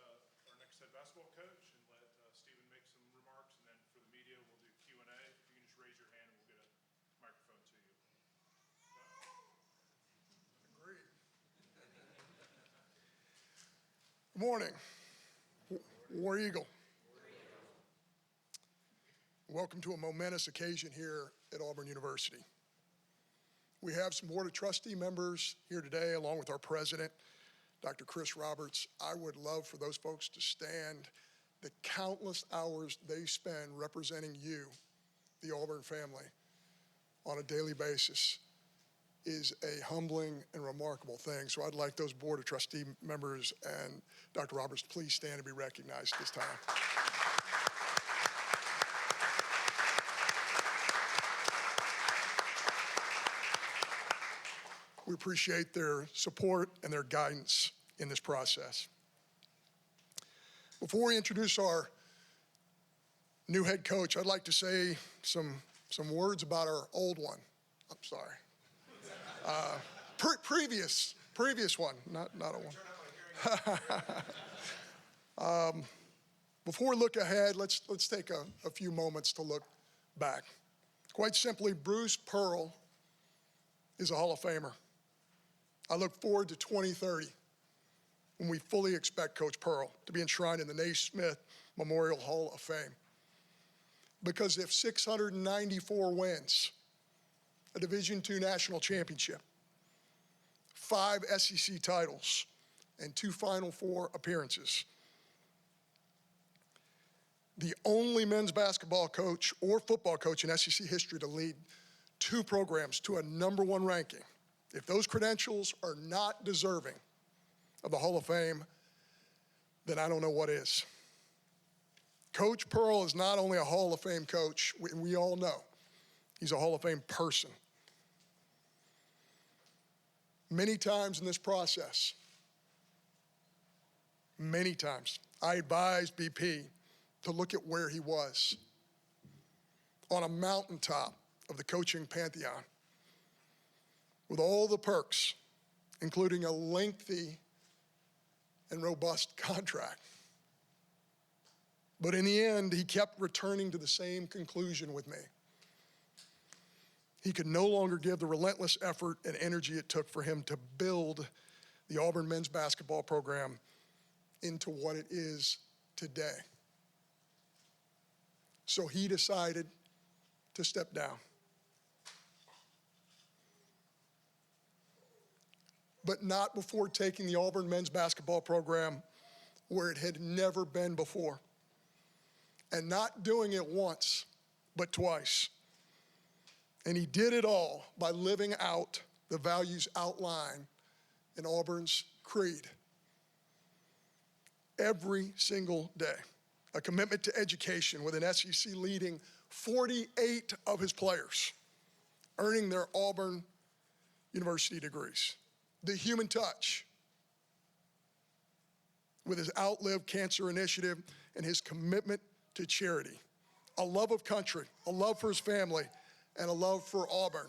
our next head basketball coach and let Stephen make some remarks, and then for the media, we'll do Q&A. If you can just raise your hand, and we'll get a microphone to you. Agreed. Good morning. War Eagle. Welcome to a momentous occasion here at Auburn University. We have some Board of Trustee members here today, along with our president, Dr. Chris Roberts. I would love for those folks to stand. The countless hours they spend representing you, the Auburn family, on a daily basis is a humbling and remarkable thing. So I'd like those Board of Trustee members and Dr. Roberts, please stand and be recognized at this time. We appreciate their support and their guidance in this process. Before we introduce our new head coach, I'd like to say some words about our old one. I'm sorry. Previous one, not a one. Before we look ahead, let's take a few moments to look back. Quite simply, Bruce Pearl is a Hall of Famer. I look forward to 2030 when we fully expect Coach Pearl to be enshrined in the Naismith Memorial Hall of Fame. Because if 694 wins, a Division II national championship, 5 SEC titles, and 2 Final Four appearances, the only men's basketball coach or football coach in SEC history to lead 2 programs to a #1 ranking, if those credentials are not deserving of the Hall of Fame, then I don't know what is. Coach Pearl is not only a Hall of Fame coach, we all know, he's a Hall of Fame person. Many times in this process, many times, I advised BP to look at where he was on a mountaintop of the coaching pantheon, with all the perks, including a lengthy and robust contract. But in the end, he kept returning to the same conclusion with me. He could no longer give the relentless effort and energy it took for him to build the Auburn men's basketball program into what it is today. So he decided to step down. But not before taking the Auburn men's basketball program where it had never been before. And not doing it once, but twice. And he did it all by living out the values outlined in Auburn's creed. Every single day, a commitment to education with an SEC leading 48 of his players earning their Auburn University degrees. The human touch with his Outlive Cancer initiative and his commitment to charity. A love of country, a love for his family, and a love for Auburn.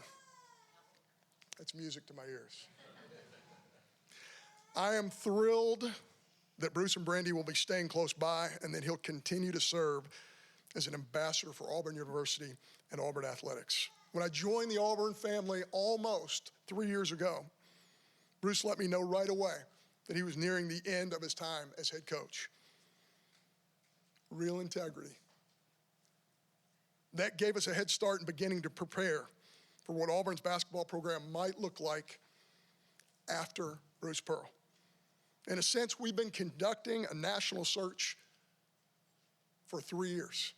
That's music to my ears. I am thrilled that Bruce and Brandy will be staying close by and that he'll continue to serve as an ambassador for Auburn University and Auburn athletics. When I joined the Auburn family almost 3 years ago, Bruce let me know right away that he was nearing the end of his time as head coach. Real integrity. That gave us a head start in beginning to prepare for what Auburn's basketball program might look like after Bruce Pearl. In a sense, we've been conducting a national search for 3 years.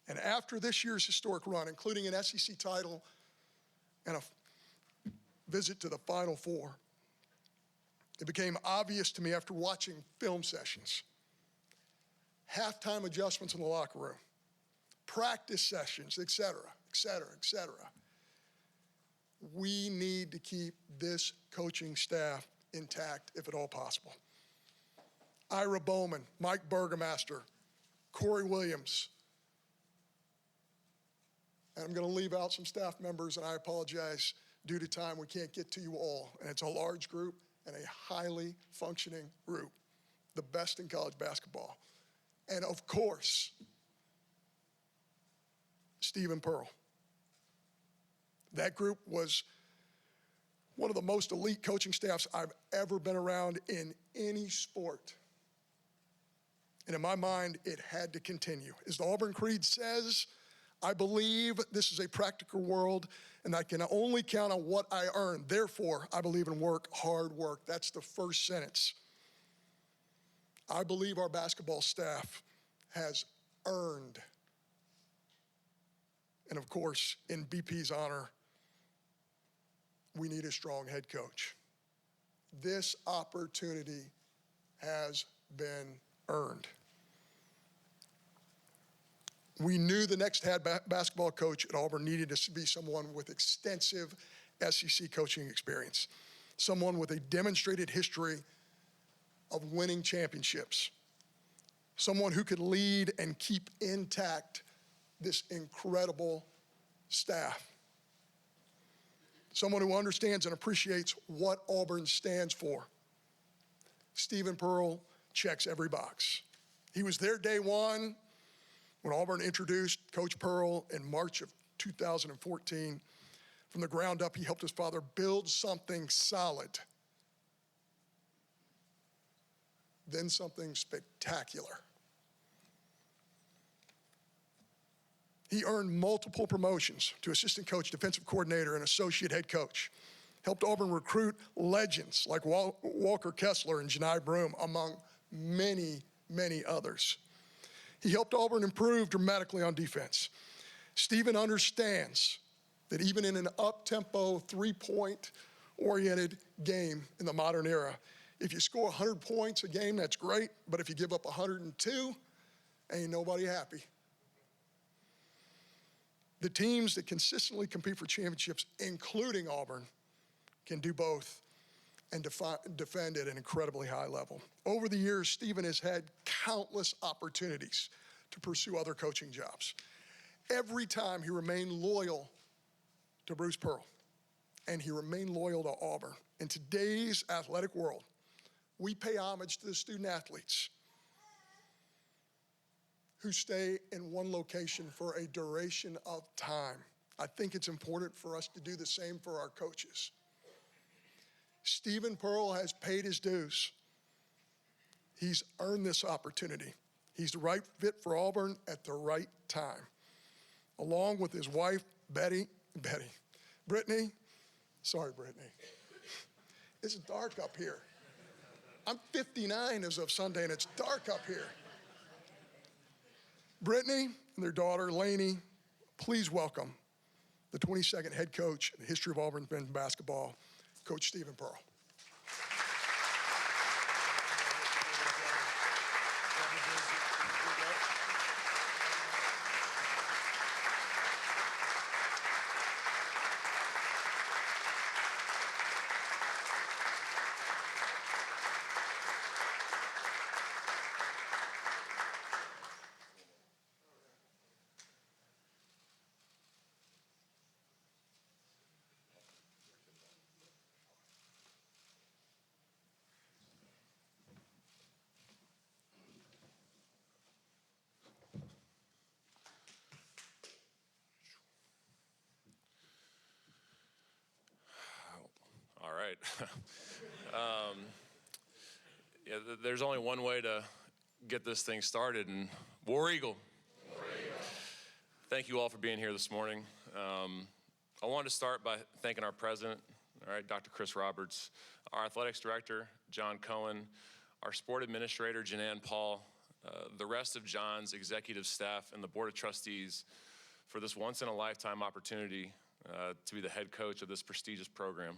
And after this year's historic run, including an SEC title and a visit to the Final Four, it became obvious to me after watching film sessions, halftime adjustments in the locker room, practice sessions, et cetera, et cetera, et cetera. We need to keep this coaching staff intact if at all possible. Ira Bowman, Mike Burgomaster, Corey Williams, and I'm going to leave out some staff members, and I apologize. Due to time, we can't get to you all, and it's a large group. and a highly functioning group, the best in college basketball. And of course, Stephen Pearl. That group was one of the most elite coaching staffs I've ever been around in any sport. And in my mind, it had to continue. As the Auburn Creed says, I believe this is a practical world and I can only count on what I earn. Therefore, I believe in work, hard work. That's the first sentence. I believe our basketball staff has earned. And of course, in BP's honor, we need a strong head coach. This opportunity has been earned. We knew the next head basketball coach at Auburn needed to be someone with extensive SEC coaching experience, someone with a demonstrated history of winning championships, someone who could lead and keep intact this incredible staff, someone who understands and appreciates what Auburn stands for. Stephen Pearl checks every box. He was there day one when Auburn introduced Coach Pearl in March of 2014. From the ground up, he helped his father build something solid, then something spectacular. He earned multiple promotions to assistant coach, defensive coordinator, and associate head coach. Helped Auburn recruit legends like Walker Kessler and Janai Broom, among many, many others. He helped Auburn improve dramatically on defense. Stephen understands that even in an up-tempo, three-point-oriented game in the modern era, if you score 100 points a game, that's great, but if you give up 102, ain't nobody happy. The teams that consistently compete for championships, including Auburn, can do both and defend at an incredibly high level. Over the years, Stephen has had countless opportunities to pursue other coaching jobs. Every time he remained loyal to Bruce Pearl, and he remained loyal to Auburn. In today's athletic world, we pay homage to the student athletes who stay in one location for a duration of time. I think it's important for us to do the same for our coaches. Stephen Pearl has paid his dues. He's earned this opportunity. He's the right fit for Auburn at the right time. Along with his wife, Brittany. Sorry, Brittany. It's dark up here. I'm 59 as of Sunday, and it's dark up here. Brittany and their daughter, Lainey, please welcome the 22nd head coach in the history of Auburn men's basketball, Coach Stephen Pearl. All right. There's only one way to get this thing started, and War Eagle. War Eagle. Thank you all for being here this morning. I wanted to start by thanking our president, Dr. Chris Roberts, our athletics director, John Cohen, our sport administrator, Janan Paul, the rest of John's executive staff, and the board of trustees for this once-in-a-lifetime opportunity to be the head coach of this prestigious program.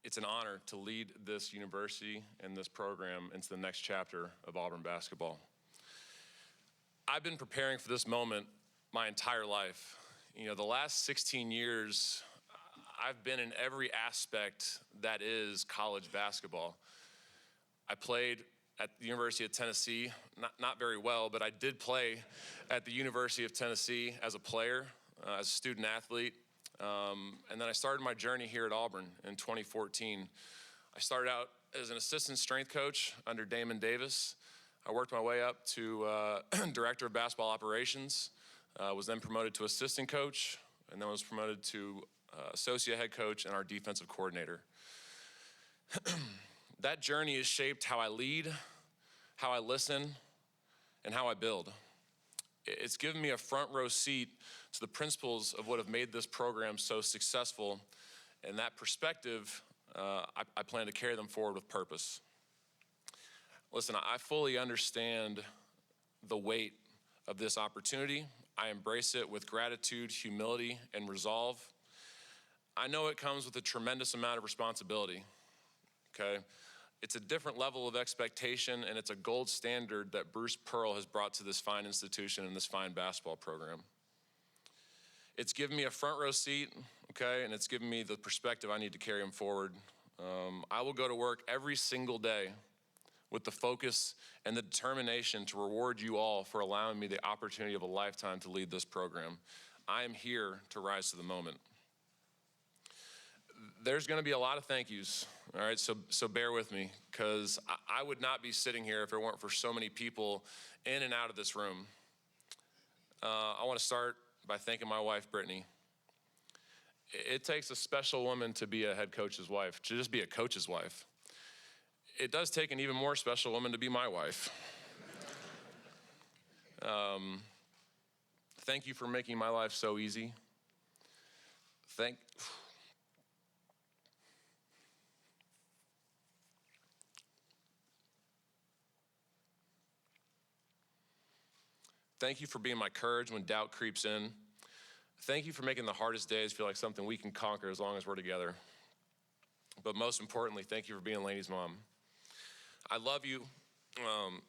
It's an honor to lead this university and this program into the next chapter of Auburn basketball. I've been preparing for this moment my entire life. The last 16 years, I've been in every aspect that is college basketball. I played at the University of Tennessee, not very well, but I did play at the University of Tennessee as a player, as a student athlete. And then I started my journey here at Auburn in 2014. I started out as an assistant strength coach under Damon Davis. I worked my way up to director of basketball operations, was then promoted to assistant coach, and then was promoted to associate head coach and our defensive coordinator. That journey has shaped how I lead, how I listen, and how I build. It's given me a front row seat to the principles of what have made this program so successful, and that perspective, I plan to carry them forward with purpose. Listen, I fully understand the weight of this opportunity. I embrace it with gratitude, humility, and resolve. I know it comes with a tremendous amount of responsibility, okay? It's a different level of expectation, and it's a gold standard that Bruce Pearl has brought to this fine institution and this fine basketball program. It's given me a front row seat, okay, and it's given me the perspective I need to carry them forward. I will go to work every single day with the focus and the determination to reward you all for allowing me the opportunity of a lifetime to lead this program. I am here to rise to the moment. There's gonna be a lot of thank yous, all right, so bear with me, because I would not be sitting here if it weren't for so many people in and out of this room. I wanna start by thanking my wife, Brittany. It takes a special woman to be a head coach's wife, to just be a coach's wife. It does take an even more special woman to be my wife. Thank you for making my life so easy. Thank you for being my courage when doubt creeps in. Thank you for making the hardest days feel like something we can conquer as long as we're together. But most importantly, thank you for being Lainey's mom. I love you, and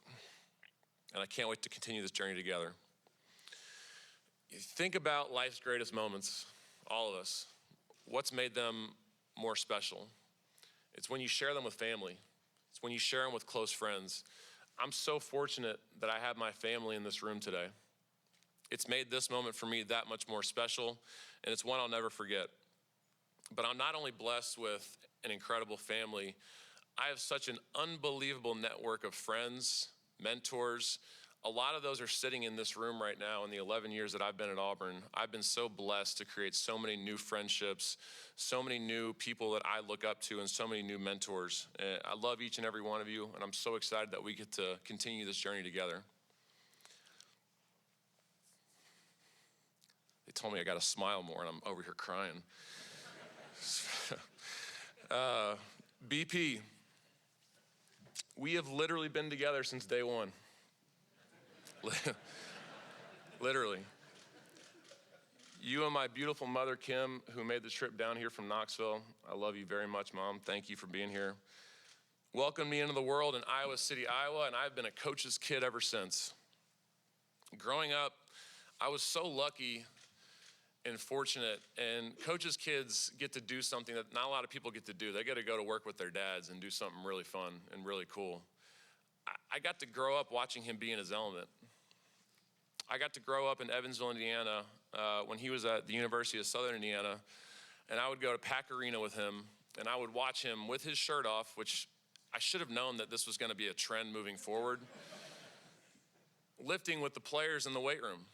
I can't wait to continue this journey together. You think about life's greatest moments, all of us. What's made them more special? It's when you share them with family. It's when you share them with close friends. I'm so fortunate that I have my family in this room today. It's made this moment for me that much more special, and it's one I'll never forget. But I'm not only blessed with an incredible family, I have such an unbelievable network of friends, mentors. A lot of those are sitting in this room right now in the 11 years that I've been at Auburn. I've been so blessed to create so many new friendships, so many new people that I look up to, and so many new mentors. I love each and every one of you, and I'm so excited that we get to continue this journey together. They told me I got to smile more, and I'm over here crying. BP, we have literally been together since day one. Literally. You and my beautiful mother, Kim, who made the trip down here from Knoxville. I love you very much, Mom. Thank you for being here. Welcomed me into the world in Iowa City, Iowa, and I've been a coach's kid ever since. Growing up, I was so lucky and fortunate, and coaches' kids get to do something that not a lot of people get to do. They get to go to work with their dads and do something really fun and really cool. I got to grow up watching him be in his element. I got to grow up in Evansville, Indiana, when he was at the University of Southern Indiana, and I would go to Pack Arena with him, and I would watch him with his shirt off, which I should have known that this was gonna be a trend moving forward, lifting with the players in the weight room,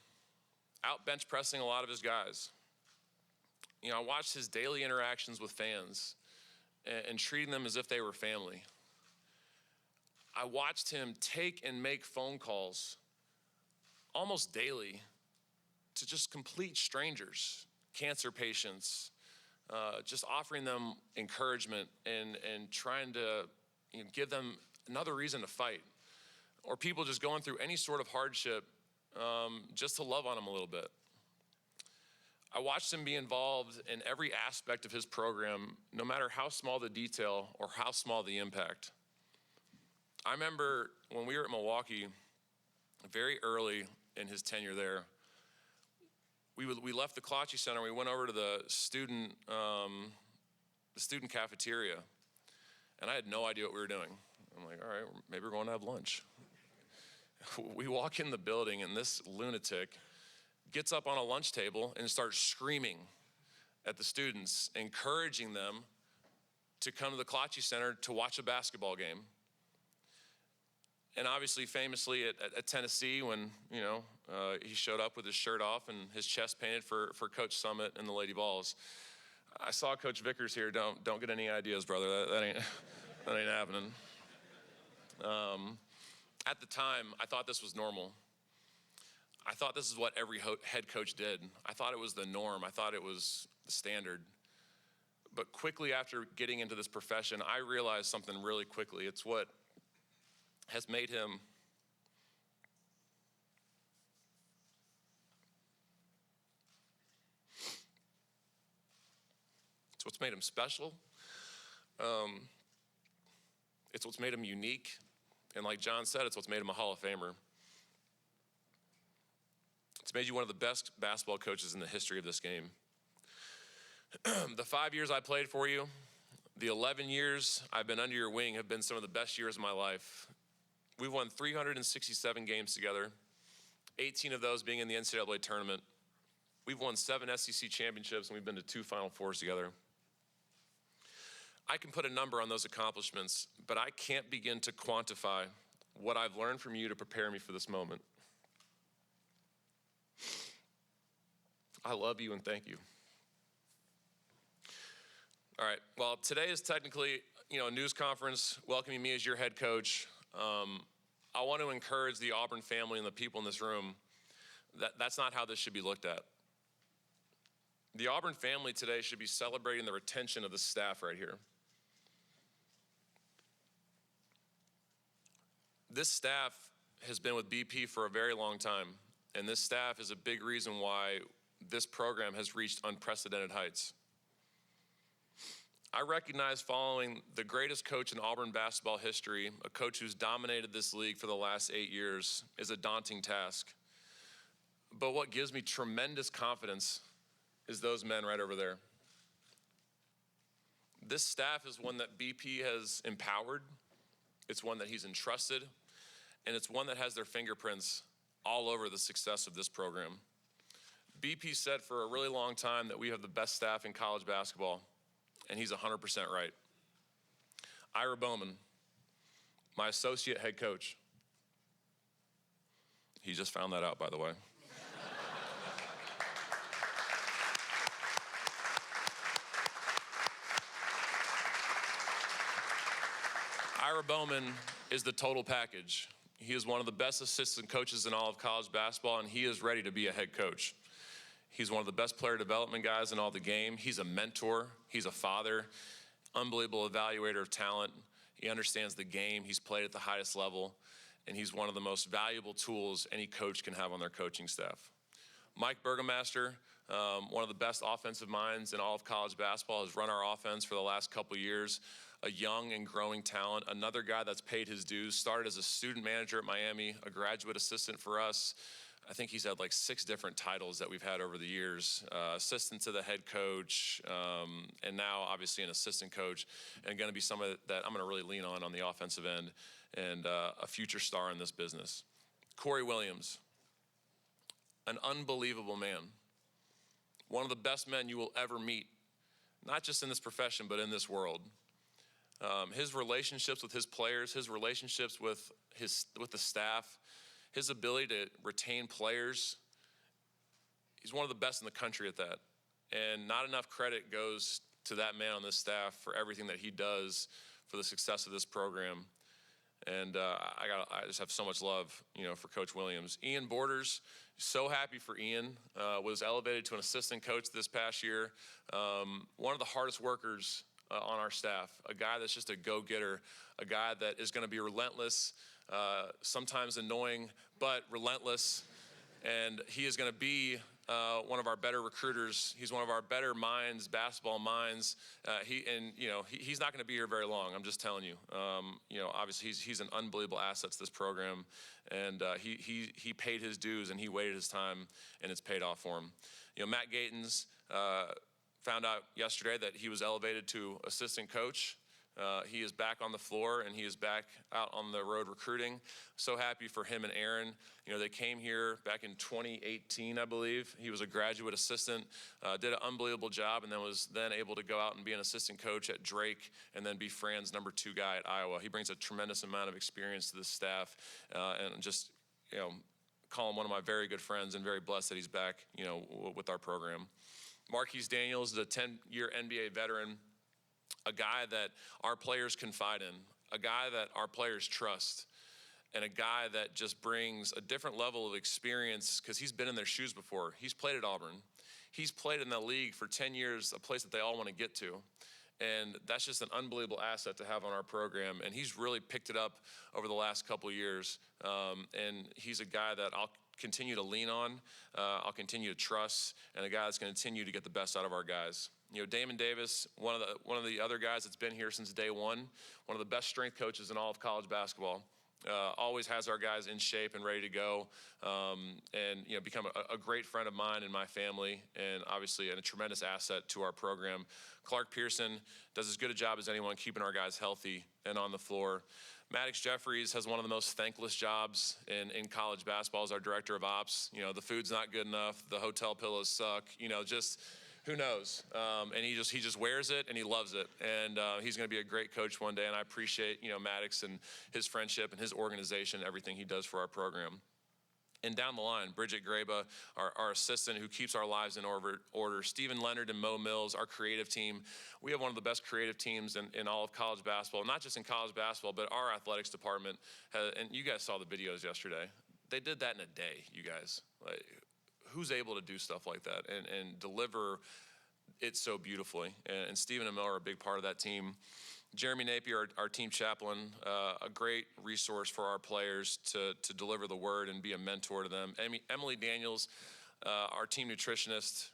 out bench pressing a lot of his guys. You know, I watched his daily interactions with fans and treating them as if they were family. I watched him take and make phone calls almost daily to just complete strangers, cancer patients, just offering them encouragement and trying to give them another reason to fight, or people just going through any sort of hardship just to love on him a little bit. I watched him be involved in every aspect of his program, no matter how small the detail or how small the impact. I remember when we were at Milwaukee, very early in his tenure there, we left the Clochy Center, we went over to the student cafeteria, and I had no idea what we were doing. I'm like, all right, maybe we're going to have lunch. We walk in the building, and this lunatic gets up on a lunch table and starts screaming at the students, encouraging them to come to the Kalachi Center to watch a basketball game. And obviously, famously at Tennessee, when he showed up with his shirt off and his chest painted for Coach Summit and the Lady Vols. I saw Coach Vickers here. Don't get any ideas, brother. That ain't happening. At the time, I thought this was normal. I thought this is what every head coach did. I thought it was the norm. I thought it was the standard. But quickly after getting into this profession, I realized something really quickly. It's what has made him it's what's made him special. It's what's made him unique. And like John said, it's what's made him a Hall of Famer. It's made you one of the best basketball coaches in the history of this game. The 5 years I played for you, the 11 years I've been under your wing have been some of the best years of my life. We've won 367 games together, 18 of those being in the NCAA tournament. We've won 7 SEC championships, and we've been to 2 Final Fours together. I can put a number on those accomplishments, but I can't begin to quantify what I've learned from you to prepare me for this moment. I love you and thank you. All right, well, today is technically, a news conference welcoming me as your head coach. I want to encourage the Auburn family and the people in this room that that's not how this should be looked at. The Auburn family today should be celebrating the retention of the staff right here. This staff has been with BP for a very long time, and this staff is a big reason why this program has reached unprecedented heights. I recognize following the greatest coach in Auburn basketball history, a coach who's dominated this league for the last 8 years, is a daunting task. But what gives me tremendous confidence is those men right over there. This staff is one that BP has empowered. It's one that he's entrusted, and it's one that has their fingerprints all over the success of this program. BP said for a really long time that we have the best staff in college basketball, and he's 100% right. Ira Bowman, my associate head coach. He just found that out, by the way. Ira Bowman is the total package. He is one of the best assistant coaches in all of college basketball, and he is ready to be a head coach. He's one of the best player development guys in all the game. He's a mentor. He's a father, unbelievable evaluator of talent. He understands the game. He's played at the highest level, and he's one of the most valuable tools any coach can have on their coaching staff. Mike Burgomaster, one of the best offensive minds in all of college basketball, has run our offense for the last couple of years. A young and growing talent, another guy that's paid his dues, started as a student manager at Miami, a graduate assistant for us. I think he's had like 6 different titles that we've had over the years, assistant to the head coach, and now obviously an assistant coach, and going to be someone that I'm going to really lean on the offensive end, and a future star in this business. Corey Williams, an unbelievable man, one of the best men you will ever meet, not just in this profession, but in this world. His relationships with his players, his relationships with the staff, his ability to retain players, he's one of the best in the country at that. And not enough credit goes to that man on this staff for everything that he does for the success of this program. And I just have so much love, for Coach Williams. Ian Borders, so happy for Ian. Was elevated to an assistant coach this past year. One of the hardest workers on our staff, a guy that's just a go-getter, a guy that is going to be relentless, sometimes annoying, but relentless. And he is going to be one of our better recruiters. He's one of our better minds, basketball minds. He's not going to be here very long. I'm just telling you. Obviously he's an unbelievable asset to this program, and he paid his dues and he waited his time, and it's paid off for him. Matt Gatens found out yesterday that he was elevated to assistant coach. He is back on the floor, and he is back out on the road recruiting. So happy for him and Aaron. You know, they came here back in 2018, I believe. He was a graduate assistant, did an unbelievable job, and then was then able to go out and be an assistant coach at Drake, and then be Fran's number 2 guy at Iowa. He brings a tremendous amount of experience to the staff, and just, you know, call him one of my very good friends, and very blessed that he's back, you know, with our program. Marquise Daniels is a 10-year NBA veteran, a guy that our players confide in, a guy that our players trust, and a guy that just brings a different level of experience because he's been in their shoes before. He's played at Auburn. He's played in the league for 10 years, a place that they all want to get to. And that's just an unbelievable asset to have on our program. And he's really picked it up over the last couple of years. And he's a guy that I'll continue to lean on, I'll continue to trust, and a guy that's going to continue to get the best out of our guys. You know, Damon Davis, one of the other guys that's been here since day one of the best strength coaches in all of college basketball. Always has our guys in shape and ready to go, and you know, become a great friend of mine and my family, and obviously a tremendous asset to our program. Clark Pearson does as good a job as anyone keeping our guys healthy and on the floor. Maddox Jeffries has one of the most thankless jobs in college basketball as our director of ops. You know, the food's not good enough, the hotel pillows suck, you know, just who knows? And he just wears it and he loves it. And he's going to be a great coach one day. And I appreciate, you know, Maddox and his friendship and his organization, everything he does for our program. And down the line, Bridget Graba, our assistant who keeps our lives in order. Stephen Leonard and Mo Mills, our creative team. We have one of the best creative teams in all of college basketball, not just in college basketball, but our athletics department. And you guys saw the videos yesterday. They did that in a day, you guys. Like, who's able to do stuff like that and deliver it so beautifully? And Stephen and Mo are a big part of that team. Jeremy Napier, our team chaplain, a great resource for our players to deliver the word and be a mentor to them. Emily Daniels, our team nutritionist,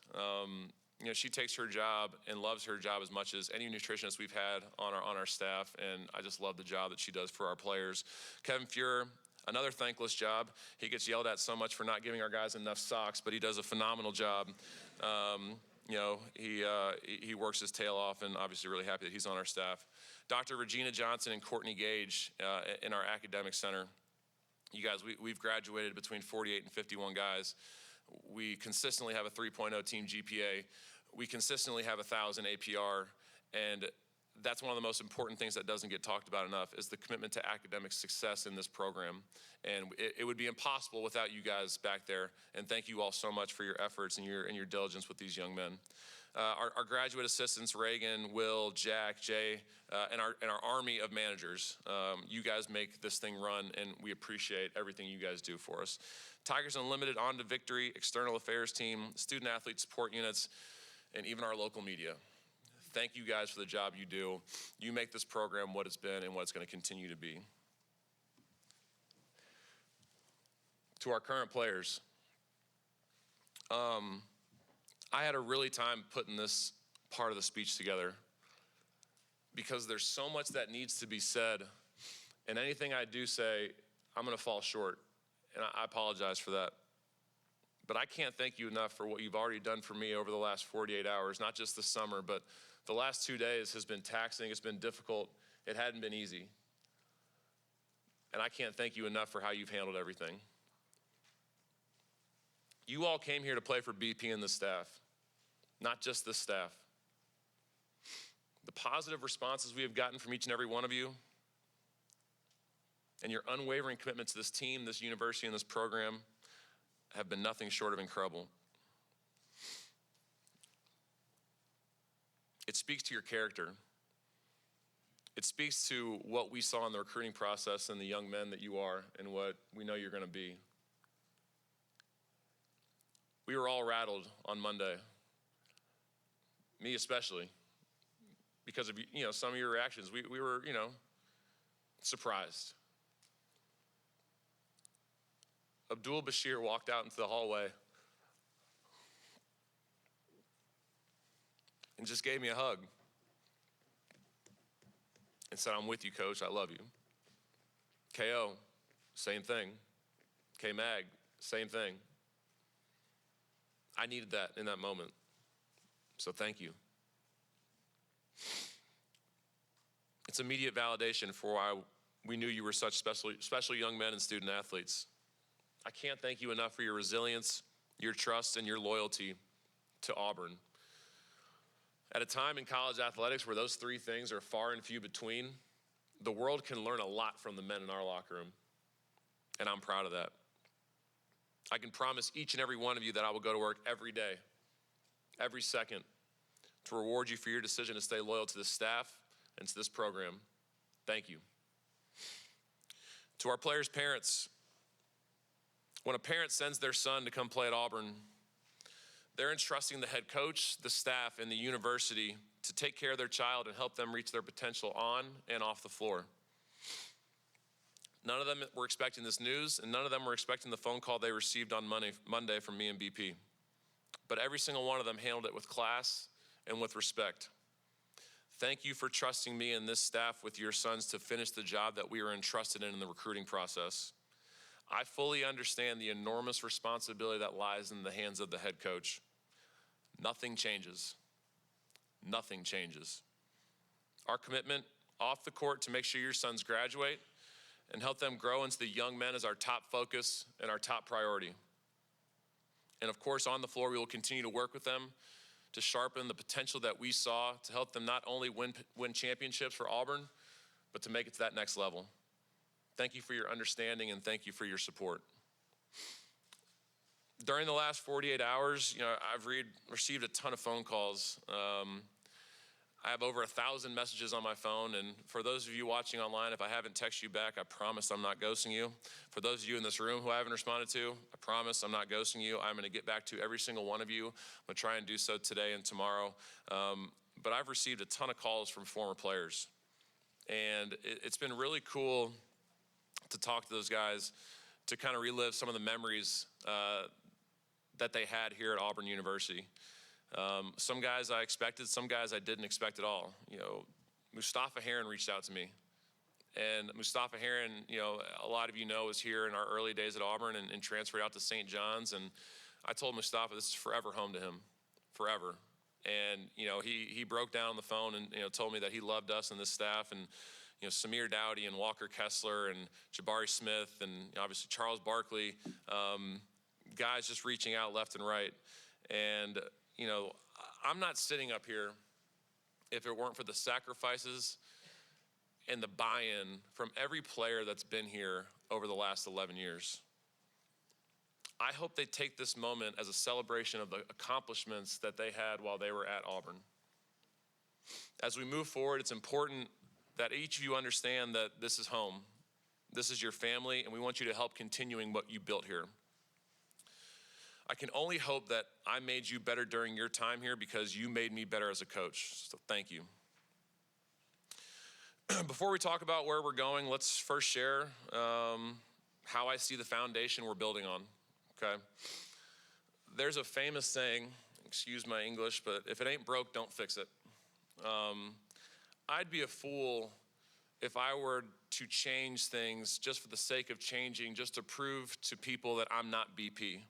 you know, she takes her job and loves her job as much as any nutritionist we've had on our staff, and I just love the job that she does for our players. Kevin Fuhrer, another thankless job. He gets yelled at so much for not giving our guys enough socks, but he does a phenomenal job. You know, he works his tail off, and obviously really happy that he's on our staff. Dr. Regina Johnson and Courtney Gage in our academic center. You guys, we've graduated between 48 and 51 guys. We consistently have a 3.0 team GPA. We consistently have 1,000 APR, and that's one of the most important things that doesn't get talked about enough is the commitment to academic success in this program. And it would be impossible without you guys back there. And thank you all so much for your efforts and your diligence with these young men. Our graduate assistants, Reagan, Will, Jack, Jay, and our army of managers. You guys make this thing run, and we appreciate everything you guys do for us. Tigers Unlimited, On to Victory, external affairs team, student athlete support units, and even our local media. Thank you guys for the job you do. You make this program what it's been and what it's going to continue to be. To our current players, I had a really time putting this part of the speech together because there's so much that needs to be said, and anything I do say, I'm going to fall short, and I apologize for that. But I can't thank you enough for what you've already done for me over the last 48 hours, not just this summer, but the last 2 days has been taxing, it's been difficult, it hadn't been easy. And I can't thank you enough for how you've handled everything. You all came here to play for BP and the staff, not just the staff. The positive responses we have gotten from each and every one of you, and your unwavering commitment to this team, this university, and this program have been nothing short of incredible. It speaks to your character. It speaks to what we saw in the recruiting process and the young men that you are and what we know you're going to be. We were all rattled on Monday, me especially, because of, you know, some of your reactions. We were, you know, surprised. Abdul Bashir walked out into the hallway and just gave me a hug and said, "I'm with you, coach, I love you." KO, same thing. K-Mag, same thing. I needed that in that moment, so thank you. It's immediate validation for why we knew you were such special young men and student athletes. I can't thank you enough for your resilience, your trust, and your loyalty to Auburn. At a time in college athletics where those three things are far and few between, the world can learn a lot from the men in our locker room, and I'm proud of that. I can promise each and every one of you that I will go to work every day, every second, to reward you for your decision to stay loyal to this staff and to this program. Thank you. To our players' parents, when a parent sends their son to come play at Auburn, they're entrusting the head coach, the staff, and the university to take care of their child and help them reach their potential on and off the floor. None of them were expecting this news, and none of them were expecting the phone call they received on Monday from me and BP. But every single one of them handled it with class and with respect. Thank you for trusting me and this staff with your sons to finish the job that we were entrusted in the recruiting process. I fully understand the enormous responsibility that lies in the hands of the head coach. Nothing changes. Nothing changes. Our commitment off the court to make sure your sons graduate and help them grow into the young men is our top focus and our top priority. And of course, on the floor, we will continue to work with them to sharpen the potential that we saw to help them not only win championships for Auburn, but to make it to that next level. Thank you for your understanding and thank you for your support. During the last 48 hours, I've received a ton of phone calls. I have over 1,000 messages on my phone, and for those of you watching online, if I haven't texted you back, I promise I'm not ghosting you. For those of you in this room who I haven't responded to, I promise I'm not ghosting you. I'm gonna get back to every single one of you. I'm gonna try and do so today and tomorrow. But I've received a ton of calls from former players, and it's been really cool to talk to those guys, to kind of relive some of the memories that they had here at Auburn University. Some guys I expected, some guys I didn't expect at all. Mustafa Heron reached out to me. And Mustafa Heron, a lot of you know, was here in our early days at Auburn and transferred out to St. John's. And I told Mustafa this is forever home to him, forever. And, he broke down on the phone and, told me that he loved us and this staff. And, Samir Dowdy and Walker Kessler and Jabari Smith and obviously Charles Barkley, guys just reaching out left and right. And, I'm not sitting up here if it weren't for the sacrifices and the buy-in from every player that's been here over the last 11 years. I hope they take this moment as a celebration of the accomplishments that they had while they were at Auburn. As we move forward, it's important that each of you understand that this is home. This is your family, and we want you to help continuing what you built here. I can only hope that I made you better during your time here because you made me better as a coach. So thank you. Before we talk about where we're going, let's first share how I see the foundation we're building on, okay? There's a famous saying, excuse my English, but if it ain't broke, don't fix it. I'd be a fool if I were to change things just for the sake of changing, just to prove to people that I'm not BP.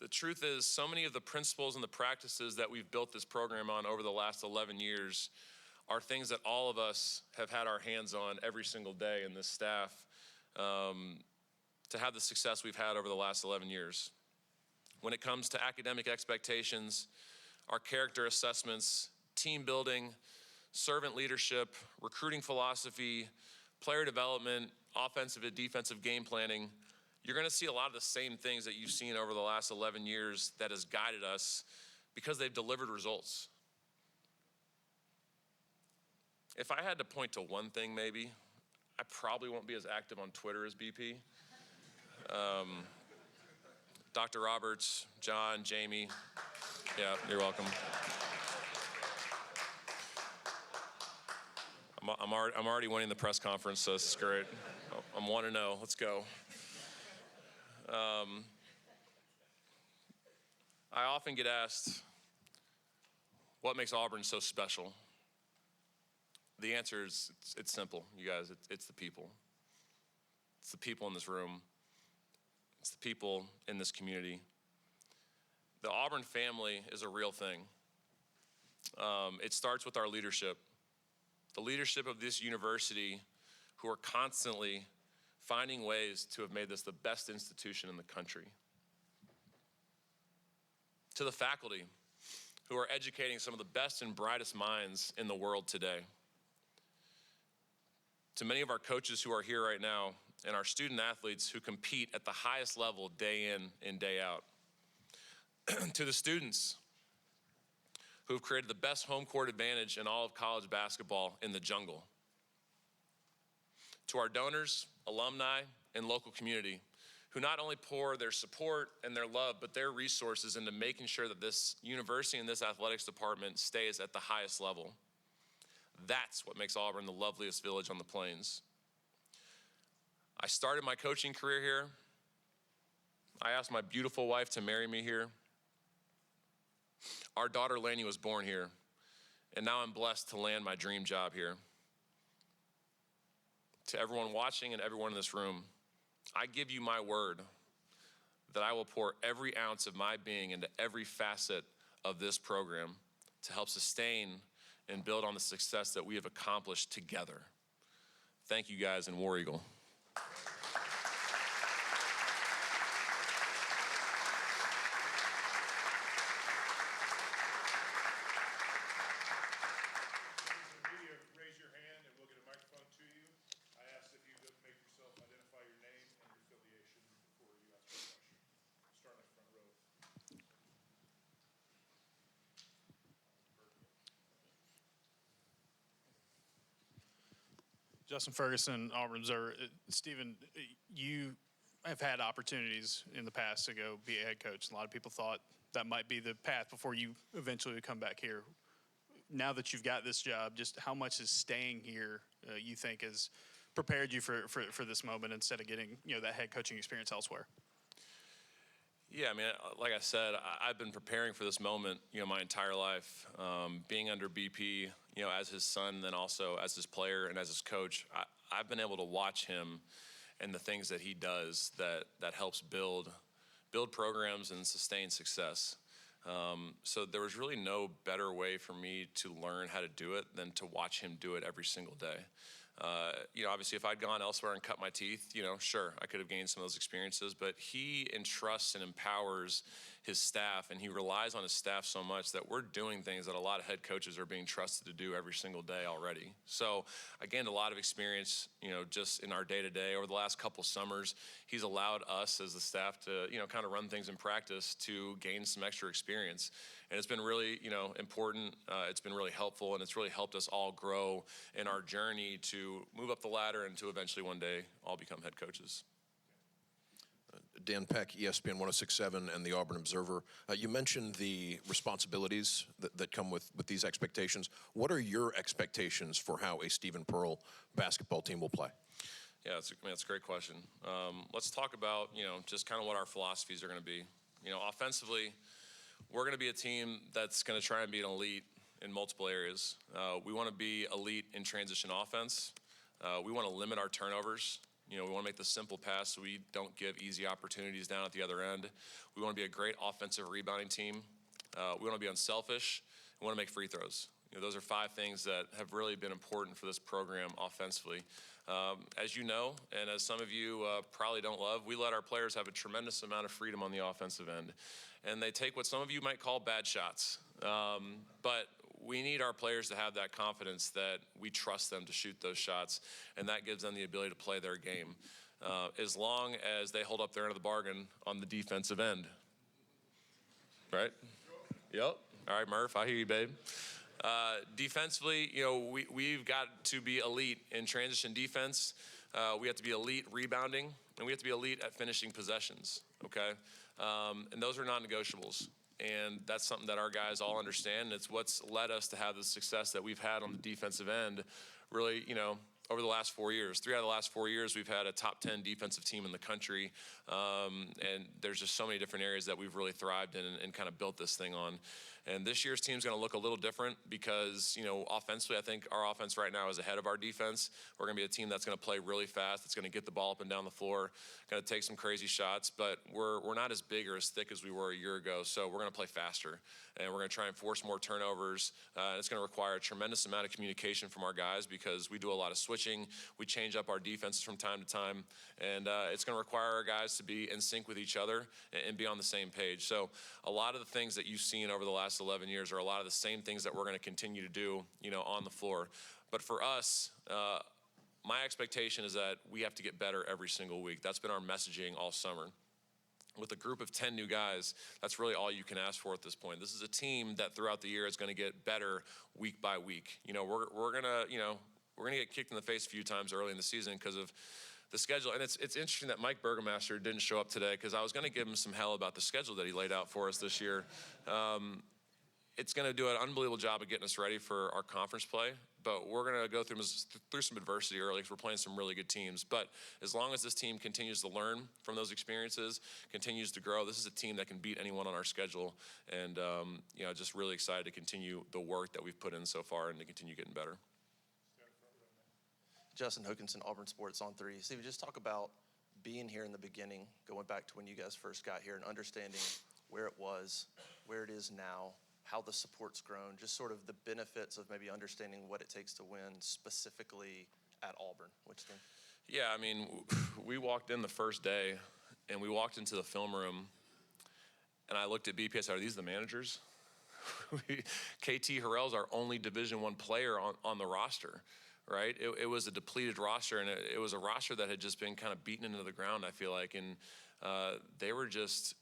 The truth is, so many of the principles and the practices that we've built this program on over the last 11 years are things that all of us have had our hands on every single day in this staff to have the success we've had over the last 11 years. When it comes to academic expectations, our character assessments, team building, servant leadership, recruiting philosophy, player development, offensive and defensive game planning, you're gonna see a lot of the same things that you've seen over the last 11 years that has guided us because they've delivered results. If I had to point to one thing maybe, I probably won't be as active on Twitter as BP. Dr. Roberts, John, Jamie, yeah, you're welcome. I'm already winning the press conference, so this is great. I'm 1-0, let's go. I often get asked, what makes Auburn so special? The answer is, it's simple, you guys, it's the people. It's the people in this room. It's the people in this community. The Auburn family is a real thing. It starts with our leadership. the leadership of this university who are constantly finding ways to have made this the best institution in the country. To the faculty who are educating some of the best and brightest minds in the world today. To many of our coaches who are here right now and our student athletes who compete at the highest level day in and day out. To the students who have created the best home court advantage in all of college basketball in the jungle. To our donors, alumni, and local community who not only pour their support and their love, but their resources into making sure that this university and this athletics department stays at the highest level. That's what makes Auburn the loveliest village on the plains. I started my coaching career here. I asked my beautiful wife to marry me here. Our daughter Lainey was born here, and now I'm blessed to land my dream job here. To everyone watching and everyone in this room, I give you my word that I will pour every ounce of my being into every facet of this program to help sustain and build on the success that we have accomplished together. Thank you guys, and War Eagle. Raise your hand and we'll get a microphone to you. I ask if you could make yourself identify your name and your affiliation before you ask your question. Start in the front row. Justin Ferguson, Auburn Observer. Stephen, you have had opportunities in the past to go be a head coach. A lot of people thought that might be the path before you eventually would come back here. Now that you've got this job, just how much is staying here you think has prepared you for this moment instead of getting that head coaching experience elsewhere? Yeah, I mean, like I said, I've been preparing for this moment, my entire life. Being under BP, as his son, then also as his player and as his coach, I've been able to watch him and the things that he does that helps build programs and sustain success. So there was really no better way for me to learn how to do it than to watch him do it every single day. Obviously, if I'd gone elsewhere and cut my teeth, sure, I could have gained some of those experiences, but he entrusts and empowers his staff, and he relies on his staff so much that we're doing things that a lot of head coaches are being trusted to do every single day already. So I gained a lot of experience, just in our day-to-day. Over the last couple summers, he's allowed us as the staff to, kind of run things in practice to gain some extra experience. And it's been really, important. It's been really helpful, and it's really helped us all grow in our journey to move up the ladder and to eventually one day all become head coaches. Dan Peck, ESPN 106.7 and the Auburn Observer. You mentioned the responsibilities that come with these expectations. What are your expectations for how a Stephen Pearl basketball team will play? Yeah, that's a great question. Let's talk about, just kind of what our philosophies are going to be. Offensively, we're going to be a team that's going to try and be an elite in multiple areas. We want to be elite in transition offense. We want to limit our turnovers. We want to make the simple pass so we don't give easy opportunities down at the other end. We want to be a great offensive rebounding team. We want to be unselfish. We want to make free throws. Those are 5 things that have really been important for this program offensively. As you know, and as some of you probably don't love, we let our players have a tremendous amount of freedom on the offensive end. And they take what some of you might call bad shots. But we need our players to have that confidence that we trust them to shoot those shots, and that gives them the ability to play their game, as long as they hold up their end of the bargain on the defensive end. Right? Yep. All right, Murph, I hear you, babe. Defensively, we've got to be elite in transition defense. We have to be elite rebounding, and we have to be elite at finishing possessions, okay? And those are non-negotiables. And that's something that our guys all understand. And it's what's led us to have the success that we've had on the defensive end, really, over the last 4 years. 3 out of the last 4 years, we've had a top 10 defensive team in the country. And there's just so many different areas that we've really thrived in and kind of built this thing on. And this year's team's going to look a little different because, offensively, I think our offense right now is ahead of our defense. We're going to be a team that's going to play really fast. It's going to get the ball up and down the floor, going to take some crazy shots, but we're not as big or as thick as we were a year ago. So we're going to play faster, and we're going to try and force more turnovers. It's going to require a tremendous amount of communication from our guys because we do a lot of switching. We change up our defenses from time to time, and it's going to require our guys to be in sync with each other and be on the same page. So a lot of the things that you've seen over the last 11 years are a lot of the same things that we're going to continue to do, on the floor. But for us, my expectation is that we have to get better every single week. That's been our messaging all summer. With a group of 10 new guys, that's really all you can ask for at this point. This is a team that throughout the year is going to get better week by week. We're going to get kicked in the face a few times early in the season because of the schedule. And it's interesting that Mike Burgomaster didn't show up today because I was going to give him some hell about the schedule that he laid out for us this year. It's going to do an unbelievable job of getting us ready for our conference play, but we're going to go through some adversity early because we're playing some really good teams. But as long as this team continues to learn from those experiences, continues to grow, this is a team that can beat anyone on our schedule. And, just really excited to continue the work that we've put in so far and to continue getting better. Justin Hookinson, Auburn Sports on 3. Steve, just talk about being here in the beginning, going back to when you guys first got here and understanding where it was, where it is now, how the support's grown, just sort of the benefits of maybe understanding what it takes to win specifically at Auburn. Which thing? Yeah, we walked in the first day and we walked into the film room and I looked at BP. I said, are these the managers? KT Harrell's our only Division I player on the roster. Right? It was a depleted roster, and it was a roster that had just been kind of beaten into the ground, I feel like. And they were just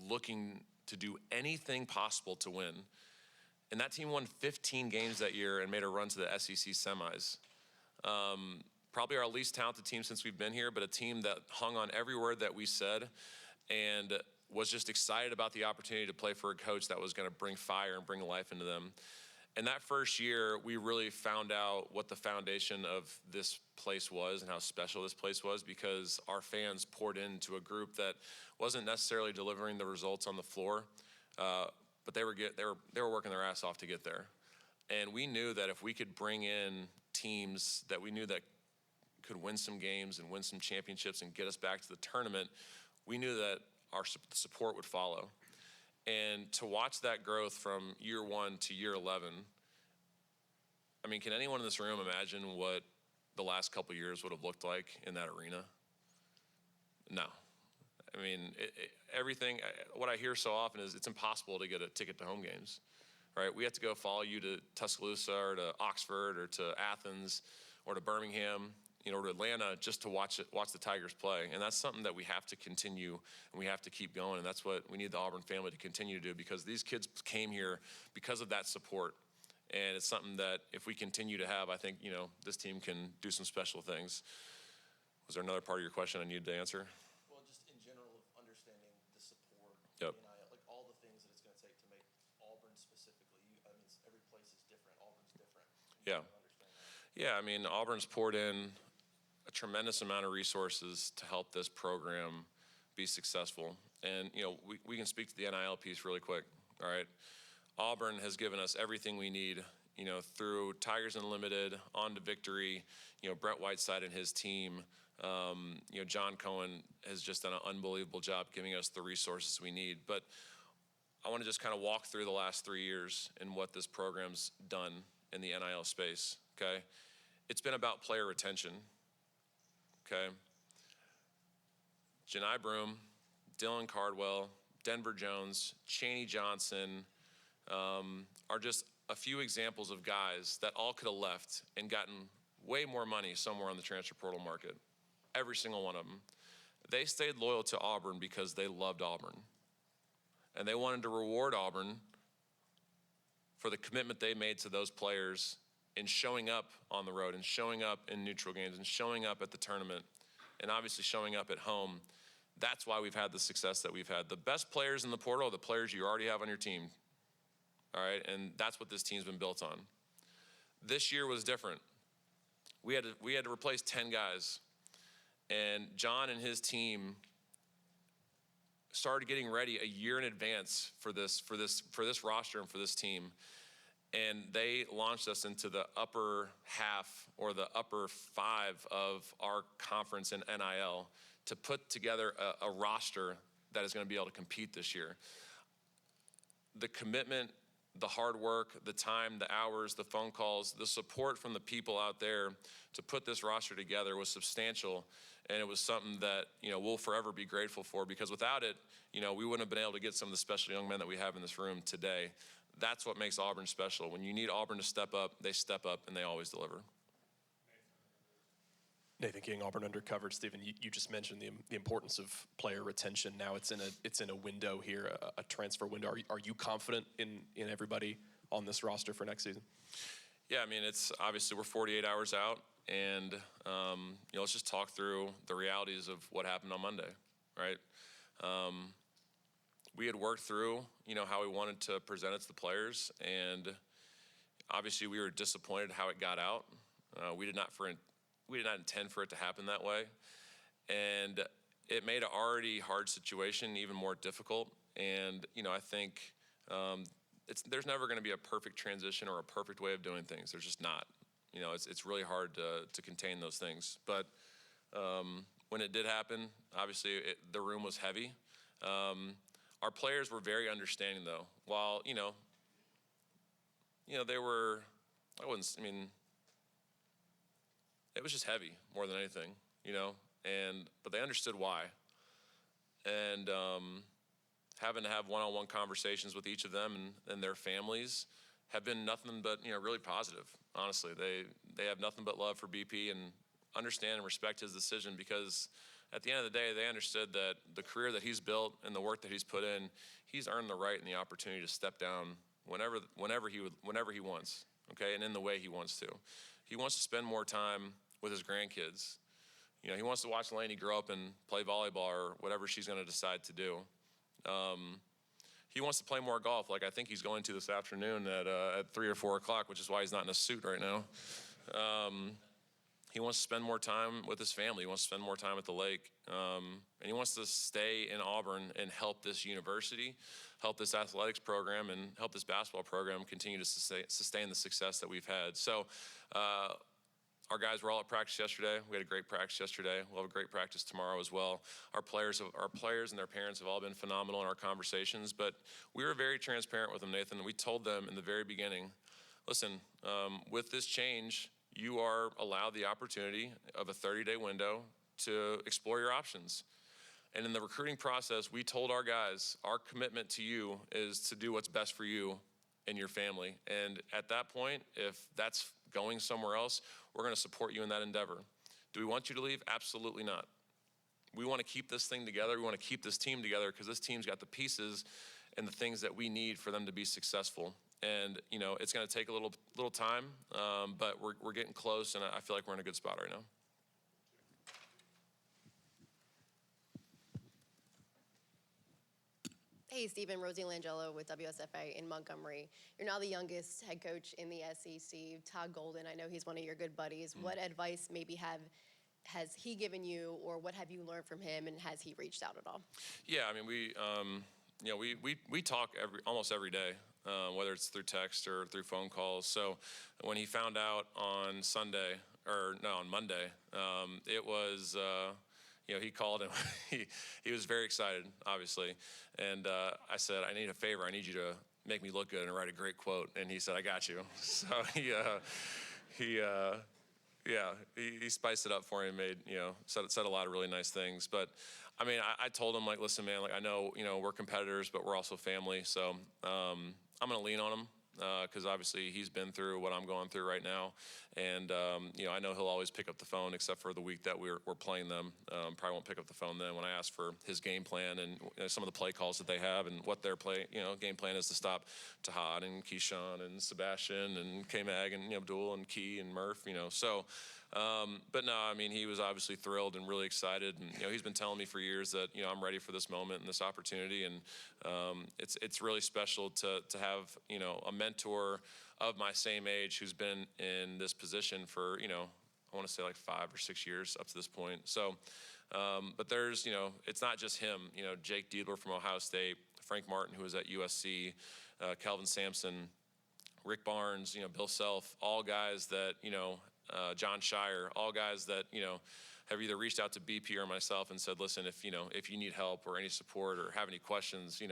looking to do anything possible to win. And that team won 15 games that year and made a run to the SEC semis. Probably our least talented team since we've been here, but a team that hung on every word that we said and was just excited about the opportunity to play for a coach that was going to bring fire and bring life into them. And that first year, we really found out what the foundation of this place was and how special this place was because our fans poured into a group that wasn't necessarily delivering the results on the floor, but they were working their ass off to get there. And we knew that if we could bring in teams that we knew that could win some games and win some championships and get us back to the tournament, we knew that our support would follow. And to watch that growth from year 1 to year 11, can anyone in this room imagine what the last couple years would have looked like in that arena? No. Everything, what I hear so often is it's impossible to get a ticket to home games, right? We have to go follow you to Tuscaloosa or to Oxford or to Athens or to Birmingham, or to Atlanta just to watch the Tigers play. And that's something that we have to continue and we have to keep going. And that's what we need the Auburn family to continue to do because these kids came here because of that support. And it's something that if we continue to have, I think, this team can do some special things. Was there another part of your question I needed to answer? Well, just in general of understanding the support. Yep. Like all the things that it's going to take to make Auburn specifically. Every place is different. Auburn's different. Yeah. Yeah, Auburn's poured in a tremendous amount of resources to help this program be successful. And, we can speak to the NIL piece really quick, all right? Auburn has given us everything we need, through Tigers Unlimited, on to Victory, Brett Whiteside and his team. John Cohen has just done an unbelievable job giving us the resources we need. But I want to just kind of walk through the last 3 years and what this program's done in the NIL space, okay? It's been about player retention. Okay. Janai Broom, Dylan Cardwell, Denver Jones, Chaney Johnson are just a few examples of guys that all could have left and gotten way more money somewhere on the transfer portal market. Every single one of them. They stayed loyal to Auburn because they loved Auburn. And they wanted to reward Auburn for the commitment they made to those players in showing up on the road and showing up in neutral games and showing up at the tournament and obviously showing up at home. That's why we've had the success that we've had. The best players in the portal are the players you already have on your team, all right? And that's what this team's been built on. This year was different. We had to replace 10 guys, and John and his team started getting ready a year in advance for this roster and for this team. And they launched us into the upper half or the upper five of our conference in NIL to put together a roster that is going to be able to compete this year. The commitment, the hard work, the time, the hours, the phone calls, the support from the people out there to put this roster together was substantial. And it was something that, we'll forever be grateful for, because without it, we wouldn't have been able to get some of the special young men that we have in this room today. That's what makes Auburn special. When you need Auburn to step up, they step up and they always deliver. Nathan King, Auburn Undercovered. Stephen, you just mentioned the importance of player retention. Now it's in a window here, a transfer window. Are you confident in everybody on this roster for next season? Yeah, I mean, it's obviously we're 48 hours out, and let's just talk through the realities of what happened on Monday, right? We had worked through, how we wanted to present it to the players, and obviously we were disappointed how it got out. We did not intend for it to happen that way, and it made an already hard situation even more difficult. And I think there's never going to be a perfect transition or a perfect way of doing things. There's just not. It's really hard to contain those things. But when it did happen, obviously the room was heavy. Our players were very understanding, though. While they were, it was just heavy more than anything, but they understood why. And having to have one-on-one conversations with each of them and their families have been nothing but, really positive. Honestly, they have nothing but love for BP and understand and respect his decision, because at the end of the day, they understood that the career that he's built and the work that he's put in, he's earned the right and the opportunity to step down whenever he wants, okay, and in the way he wants to. He wants to spend more time with his grandkids. He wants to watch Lainey grow up and play volleyball or whatever she's going to decide to do. He wants to play more golf, like I think he's going to this afternoon at 3 or 4 o'clock, which is why he's not in a suit right now. He wants to spend more time with his family. He wants to spend more time at the lake. And he wants to stay in Auburn and help this university, help this athletics program, and help this basketball program continue to sustain the success that we've had. So our guys were all at practice yesterday. We had a great practice yesterday. We'll have a great practice tomorrow as well. Our players and their parents have all been phenomenal in our conversations. But we were very transparent with them, Nathan. We told them in the very beginning, listen, with this change, you are allowed the opportunity of a 30-day window to explore your options. And in the recruiting process, we told our guys, our commitment to you is to do what's best for you and your family. And at that point, if that's going somewhere else, we're going to support you in that endeavor. Do we want you to leave? Absolutely not. We want to keep this thing together. We want to keep this team together, because this team's got the pieces and the things that we need for them to be successful. And, it's going to take a little time, but we're getting close, and I feel like we're in a good spot right now. Hey, Stephen, Rosie Langella with WSFA in Montgomery. You're now the youngest head coach in the SEC. Todd Golden, I know he's one of your good buddies. What advice maybe has he given you, or what have you learned from him, and has he reached out at all? Yeah, I mean, we talk almost every day, whether it's through text or through phone calls. So when he found out on Monday, it was. He called and he was very excited, obviously. And I said, I need a favor. I need you to make me look good and write a great quote. And he said, I got you. So he spiced it up for me, said a lot of really nice things. But I mean, I told him, like, listen, man, like, I know, we're competitors, but we're also family. So I'm going to lean on him. Because obviously he's been through what I'm going through right now. And, I know he'll always pick up the phone, except for the week that we're playing them. Probably won't pick up the phone then when I ask for his game plan and some of the play calls that they have and what their game plan is to stop Tahad and Keyshawn and Sebastian and K-Mag and Abdul and Key and Murph, So, but no, I mean, he was obviously thrilled and really excited. And, he's been telling me for years that, I'm ready for this moment and this opportunity. And it's really special to have, a mentor of my same age who's been in this position for, I want to say like 5 or 6 years up to this point. So, but there's, it's not just him. Jake Diedler from Ohio State, Frank Martin, who was at USC, Kelvin Sampson, Rick Barnes, Bill Self, all guys that, John Shire, all guys that, have either reached out to BP or myself and said, listen, if you need help or any support or have any questions,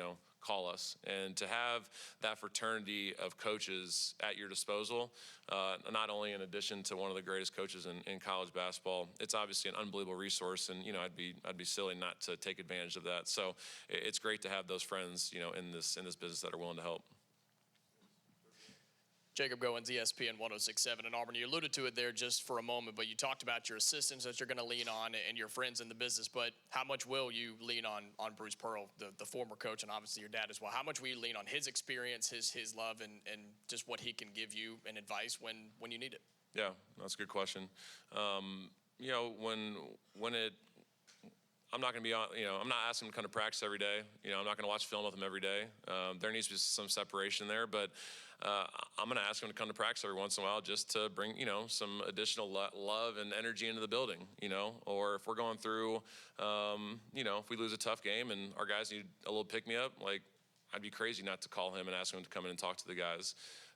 call us. And to have that fraternity of coaches at your disposal, not only in addition to one of the greatest coaches in college basketball, it's obviously an unbelievable resource. And, I'd be silly not to take advantage of that. So it's great to have those friends, in this business that are willing to help. Jacob Goins, ESPN 106.7 in Auburn. You alluded to it there just for a moment, but you talked about your assistants that you're going to lean on and your friends in the business. But how much will you lean on Bruce Pearl, the former coach, and obviously your dad as well? How much will you lean on his experience, his love, and just what he can give you and advice when you need it? Yeah, that's a good question. I'm not going to be on, I'm not asking him to come to practice every day. I'm not going to watch film with him every day. There needs to be some separation there, but I'm going to ask him to come to practice every once in a while just to bring, some additional love and energy into the building, or if we're going through, if we lose a tough game and our guys need a little pick-me-up, like I'd be crazy not to call him and ask him to come in and talk to the guys.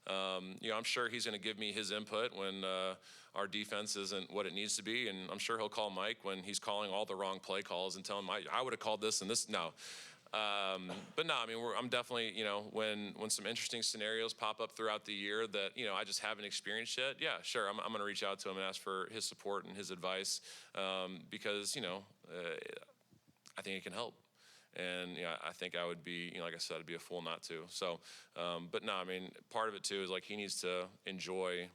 I'm sure he's going to give me his input when our defense isn't what it needs to be, and I'm sure he'll call Mike when he's calling all the wrong play calls and tell him I would have called this and this. No. But no, I'm definitely, when some interesting scenarios pop up throughout the year that, I just haven't experienced yet, yeah, sure, I'm going to reach out to him and ask for his support and his advice because, I think it can help. And, I think I would be, like I said, I'd be a fool not to. So, but no, part of it too is like he needs to enjoy,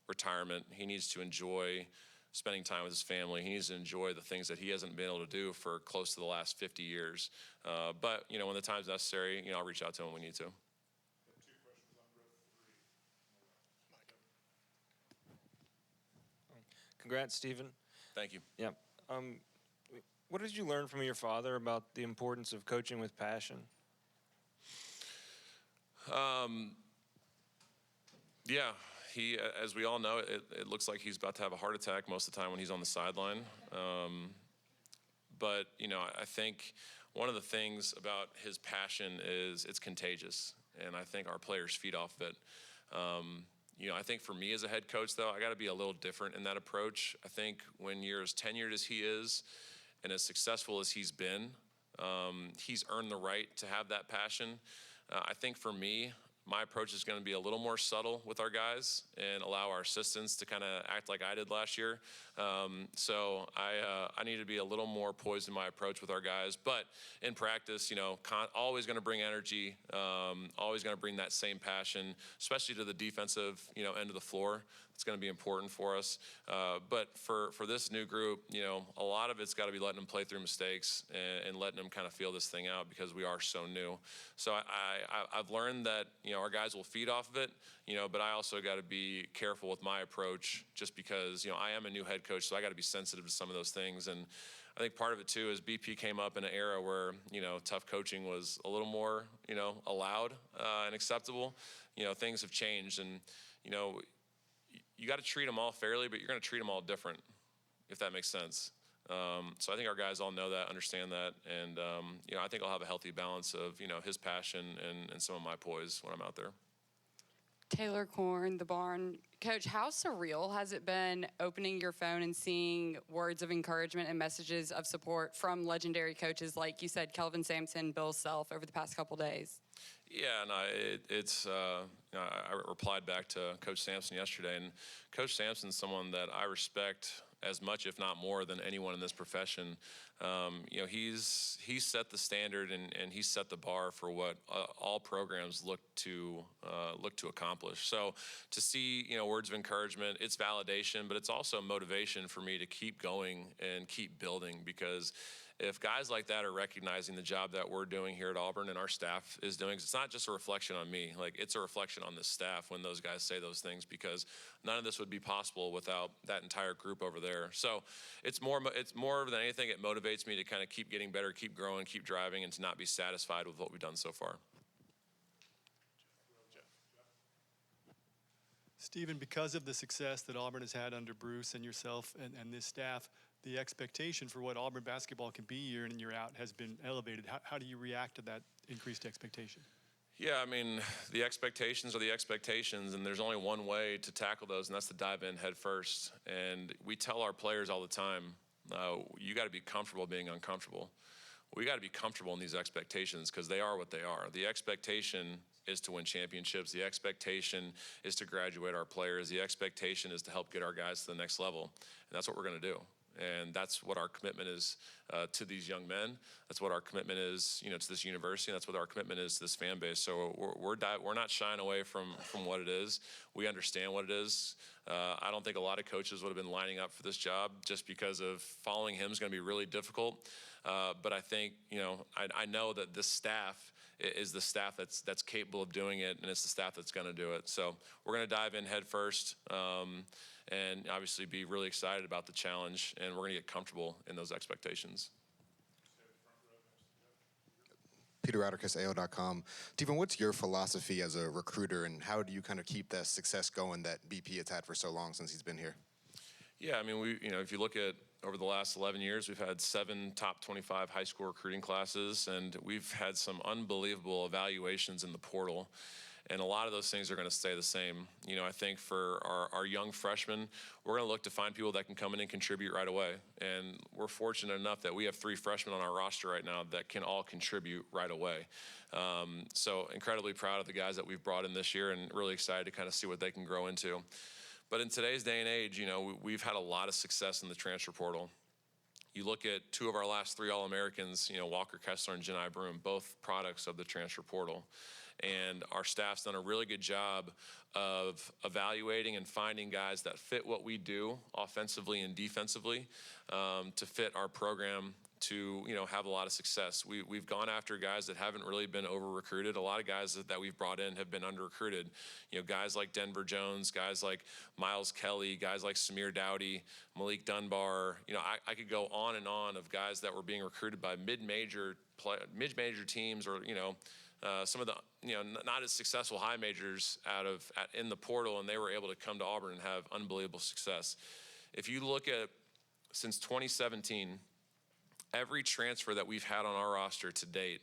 retirement. He needs to enjoy spending time with his family. He needs to enjoy the things that he hasn't been able to do for close to the last 50 years. But, when the time's necessary, I'll reach out to him when we need to. 2 questions on row 3. Congrats, Stephen. Thank you. Yeah. What did you learn from your father about the importance of coaching with passion? Yeah, he, as we all know, it looks like he's about to have a heart attack most of the time when he's on the sideline. But, I think one of the things about his passion is it's contagious, and I think our players feed off of it. I think for me as a head coach, though, I got to be a little different in that approach. I think when you're as tenured as he is and as successful as he's been, he's earned the right to have that passion. I think for me, my approach is going to be a little more subtle with our guys and allow our assistants to kind of act like I did last year. So I need to be a little more poised in my approach with our guys. But in practice, always going to bring energy, always going to bring that same passion, especially to the defensive, end of the floor. It's going to be important for us. But for this new group, a lot of it's got to be letting them play through mistakes and letting them kind of feel this thing out because we are so new. So I've learned that, our guys will feed off of it, but I also got to be careful with my approach just because, I am a new head coach, so I got to be sensitive to some of those things. And I think part of it too is BP came up in an era where, tough coaching was a little more, allowed and acceptable. Things have changed and, you got to treat them all fairly, but you're going to treat them all different, if that makes sense. So I think our guys all know that, understand that, and I think I'll have a healthy balance of his passion and some of my poise when I'm out there. Taylor Korn, The Barn. Coach, how surreal has it been opening your phone and seeing words of encouragement and messages of support from legendary coaches like you said, Kelvin Sampson, Bill Self, over the past couple days? Yeah, no, it's. I replied back to Coach Sampson yesterday, and Coach Sampson's someone that I respect as much, if not more, than anyone in this profession. He's set the standard and he's set the bar for what all programs look to accomplish. So to see words of encouragement, it's validation, but it's also motivation for me to keep going and keep building because if guys like that are recognizing the job that we're doing here at Auburn and our staff is doing, it's not just a reflection on me, like it's a reflection on the staff when those guys say those things because none of this would be possible without that entire group over there. So it's more than anything, it motivates me to kind of keep getting better, keep growing, keep driving, and to not be satisfied with what we've done so far. Stephen, because of the success that Auburn has had under Bruce and yourself and this staff, the expectation for what Auburn basketball can be year in and year out has been elevated. How do you react to that increased expectation? Yeah, I mean, the expectations are the expectations, and there's only one way to tackle those, and that's to dive in head first. And we tell our players all the time, you got to be comfortable being uncomfortable. We got to be comfortable in these expectations because they are what they are. The expectation is to win championships. The expectation is to graduate our players. The expectation is to help get our guys to the next level, and that's what we're going to do. And that's what our commitment is to these young men. That's what our commitment is, to this university. And that's what our commitment is to this fan base. So we're not shying away from what it is. We understand what it is. I don't think a lot of coaches would have been lining up for this job just because of following him is going to be really difficult. But I think, I know that this staff is the staff that's capable of doing it, and it's the staff that's going to do it. So we're going to dive in head first. And obviously be really excited about the challenge, and we're going to get comfortable in those expectations. Peter Atticus, AO.com. Stephen, what's your philosophy as a recruiter, and how do you kind of keep that success going that BP has had for so long since he's been here? Yeah, I mean, if you look at over the last 11 years, we've had 7 top 25 high school recruiting classes, and we've had some unbelievable evaluations in the portal. And a lot of those things are going to stay the same. I think for our young freshmen, we're going to look to find people that can come in and contribute right away. And we're fortunate enough that we have 3 freshmen on our roster right now that can all contribute right away. So incredibly proud of the guys that we've brought in this year and really excited to kind of see what they can grow into. But in today's day and age, we've had a lot of success in the transfer portal. You look at 2 of our last 3 All-Americans, Walker Kessler and Jani Broom, both products of the transfer portal. And our staff's done a really good job of evaluating and finding guys that fit what we do offensively and defensively to fit our program to have a lot of success. We've gone after guys that haven't really been over-recruited. A lot of guys that we've brought in have been under-recruited. Guys like Denver Jones, guys like Miles Kelly, guys like Samir Dowdy, Malik Dunbar. I could go on and on of guys that were being recruited by mid-major teams or some of the not as successful high majors in the portal, and they were able to come to Auburn and have unbelievable success. If you look at since 2017, every transfer that we've had on our roster to date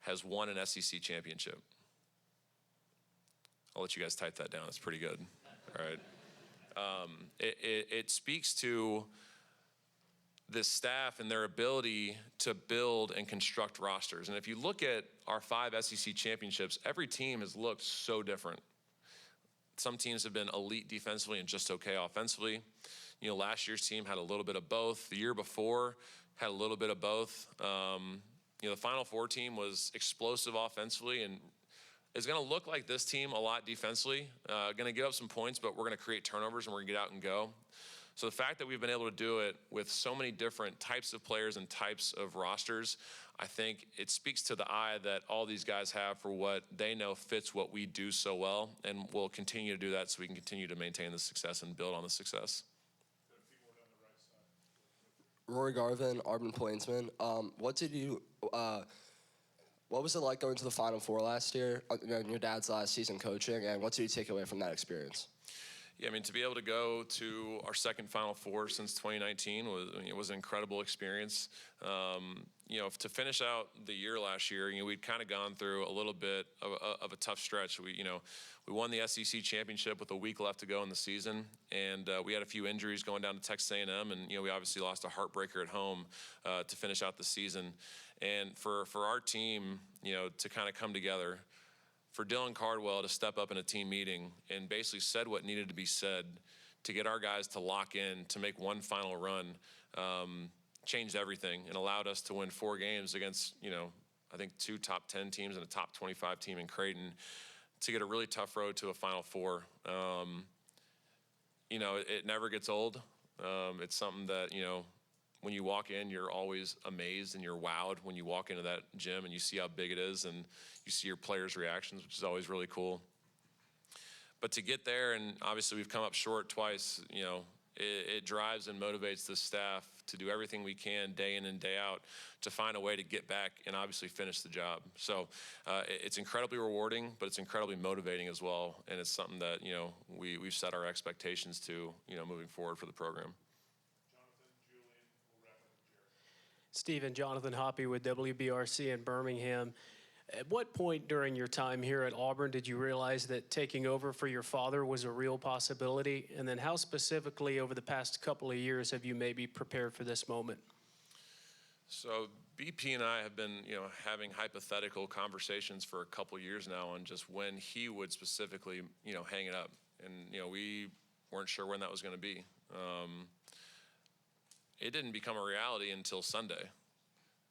has won an SEC championship. I'll let you guys type that down. It's pretty good. All right. It speaks to this staff and their ability to build and construct rosters. And if you look at our 5 SEC championships, every team has looked so different. Some teams have been elite defensively and just okay offensively. Last year's team had a little bit of both. The year before had a little bit of both. The Final Four team was explosive offensively and is going to look like this team a lot defensively. Going to give up some points, but we're going to create turnovers and we're going to get out and go. So the fact that we've been able to do it with so many different types of players and types of rosters, I think it speaks to the eye that all these guys have for what they know fits what we do so well, and we'll continue to do that so we can continue to maintain the success and build on the success. Rory Garvin, Auburn Plainsman. What was it like going to the Final Four last year, your dad's last season coaching, and what did you take away from that experience? Yeah, I mean, to be able to go to our second Final Four since 2019 was an incredible experience. To finish out the year last year, we'd kind of gone through a little bit of a tough stretch. We won the SEC championship with a week left to go in the season, and we had a few injuries going down to Texas A&M, and we obviously lost a heartbreaker at home to finish out the season. And for our team, to kind of come together, for Dylan Cardwell to step up in a team meeting and basically said what needed to be said to get our guys to lock in, to make one final run, changed everything and allowed us to win 4 games against, I think 2 top 10 teams and a top 25 team in Creighton to get a really tough road to a Final Four. It never gets old. It's something that, when you walk in, you're always amazed and you're wowed when you walk into that gym and you see how big it is and you see your players' reactions, which is always really cool. But to get there, and obviously we've come up short twice, it drives and motivates the staff to do everything we can day in and day out to find a way to get back and obviously finish the job. So it's incredibly rewarding, but it's incredibly motivating as well. And it's something that, we've set our expectations to, moving forward for the program. Jonathan, Julian, we'll wrap up with Jared. Stephen, Jonathan Hoppy with WBRC in Birmingham. At what point during your time here at Auburn did you realize that taking over for your father was a real possibility? And then how specifically over the past couple of years have you maybe prepared for this moment? So BP and I have been, having hypothetical conversations for a couple years now on just when he would specifically, hang it up. And, we weren't sure when that was going to be. It didn't become a reality until Sunday,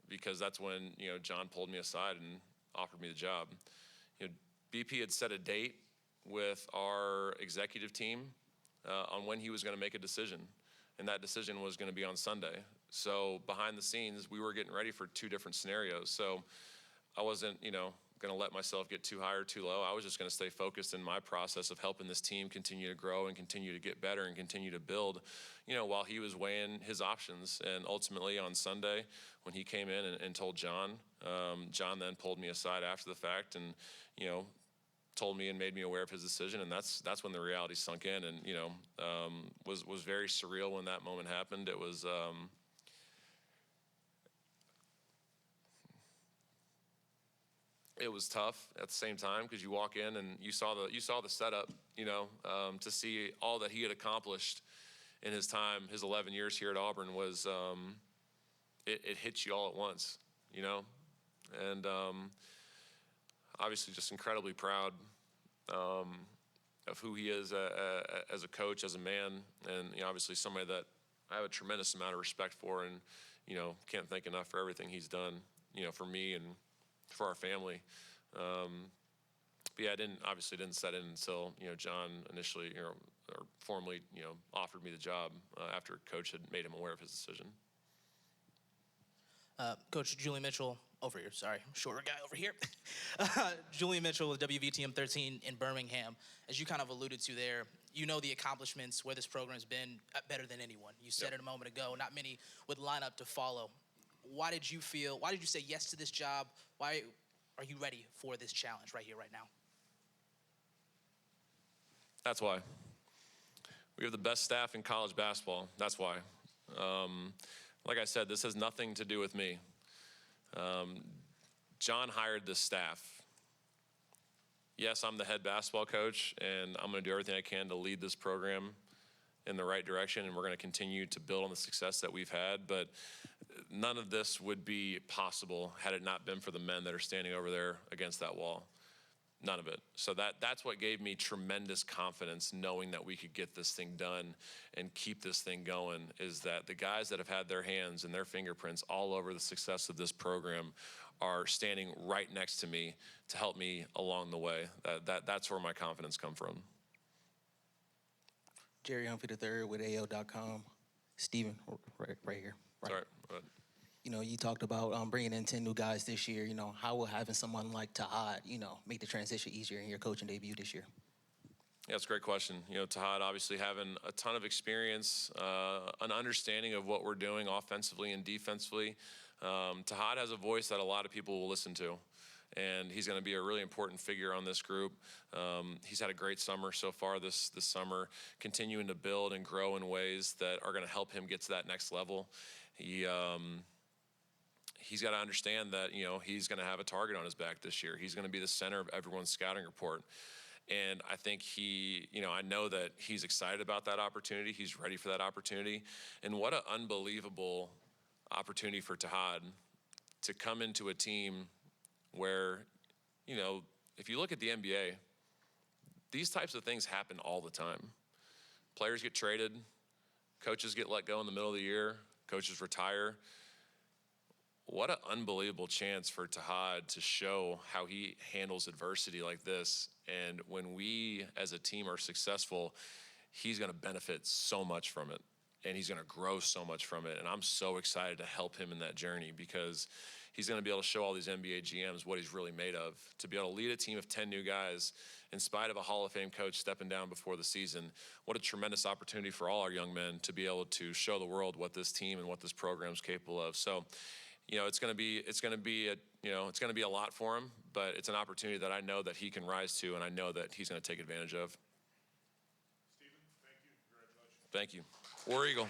because that's when, John pulled me aside and offered me the job. BP had set a date with our executive team on when he was going to make a decision, and that decision was going to be on Sunday. So behind the scenes, we were getting ready for two different scenarios. So I wasn't, going to let myself get too high or too low. I was just going to stay focused in my process of helping this team continue to grow and continue to get better and continue to build, while he was weighing his options. And ultimately on Sunday, when he came in and told John, John then pulled me aside after the fact and, told me and made me aware of his decision. And that's when the reality sunk in, and, was very surreal when that moment happened. It was, it was tough at the same time, because you walk in and you saw the setup, to see all that he had accomplished in his time, his 11 years here at Auburn was, it hits you all at once, and obviously just incredibly proud of who he is as a coach, as a man, and obviously somebody that I have a tremendous amount of respect for, and can't thank enough for everything he's done, for me and for our family. But yeah, I didn't set in until, John initially, or formally, offered me the job after Coach had made him aware of his decision. Coach Julian Mitchell, over here, sorry, shorter guy over here. Julian Mitchell with WVTM 13 in Birmingham. As you kind of alluded to there, the accomplishments, where this program's been better than anyone. You said it a moment ago, not many would line up to follow. Why did you say yes to this job? Why are you ready for this challenge right here, right now? That's why. We have the best staff in college basketball. That's why. Like I said, this has nothing to do with me. John hired this staff. Yes, I'm the head basketball coach, and I'm going to do everything I can to lead this program in the right direction, and we're going to continue to build on the success that we've had. But none of this would be possible had it not been for the men that are standing over there against that wall. None of it. So that's what gave me tremendous confidence, knowing that we could get this thing done and keep this thing going, is that the guys that have had their hands and their fingerprints all over the success of this program are standing right next to me to help me along the way. That's where my confidence comes from. Jerry Humphrey III with AO.com. Stephen, right here. Right. Sorry. You talked about bringing in 10 new guys this year. How will having someone like Tahad, make the transition easier in your coaching debut this year? Yeah, it's a great question. Tahad obviously having a ton of experience, an understanding of what we're doing offensively and defensively. Tahad has a voice that a lot of people will listen to, and he's going to be a really important figure on this group. He's had a great summer so far this summer, continuing to build and grow in ways that are going to help him get to that next level. He's got to understand that, he's going to have a target on his back this year. He's going to be the center of everyone's scouting report. And I think I know that he's excited about that opportunity. He's ready for that opportunity. And what an unbelievable opportunity for Tahad to come into a team where, if you look at the NBA, these types of things happen all the time. Players get traded, coaches get let go in the middle of the year, coaches retire. What an unbelievable chance for Tahad to show how he handles adversity like this. And when we as a team are successful, he's going to benefit so much from it. And he's going to grow so much from it. And I'm so excited to help him in that journey, because he's going to be able to show all these NBA GMs what he's really made of. To be able to lead a team of 10 new guys in spite of a Hall of Fame coach stepping down before the season, what a tremendous opportunity for all our young men to be able to show the world what this team and what this program is capable of. So, it's going to be a lot for him, but it's an opportunity that I know that he can rise to, and I know that he's going to take advantage of. Stephen, thank you. Congratulations. Thank you. War Eagle.